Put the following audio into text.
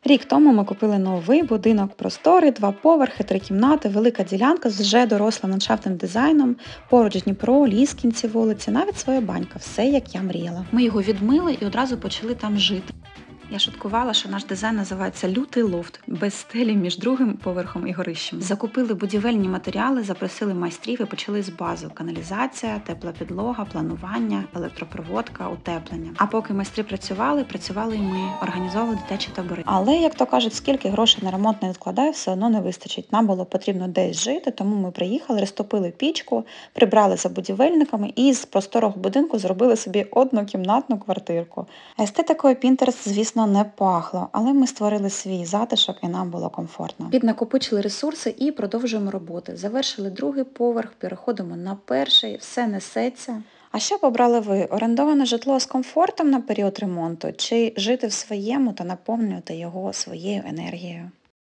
Рік тому ми купили новий будинок, простори, 2 поверхи, 3 кімнати, велика ділянка з вже дорослим ландшафтним дизайном, поруч Дніпро, ліс в кінці вулиці, навіть своя банька, все як я мріяла. Ми його відмили і одразу почали там жити. Я шуткувала, що наш дизайн називається «Лютий лофт», без стелі між другим поверхом і горищем. Закупили будівельні матеріали, запросили майстрів і почали з бази: каналізація, тепла підлога, планування, електропроводка, утеплення. А поки майстри працювали і ми, організовували дитячі табори. Але, як то кажуть, скільки грошей на ремонт не відкладаю, все одно не вистачить. Нам було потрібно десь жити, тому ми приїхали, розтопили пічку, прибрали за будівельниками і з просторого будинку зробили собі однокімнатну квартирку. Естетикою Pinterest, звісно, не пахло, але ми створили свій затишок і нам було комфортно. Піднакопичили ресурси і продовжуємо роботи. Завершили другий поверх, переходимо на перший, все несеться. А що б обрали ви? Орендоване житло з комфортом на період ремонту чи жити в своєму та наповнювати його своєю енергією?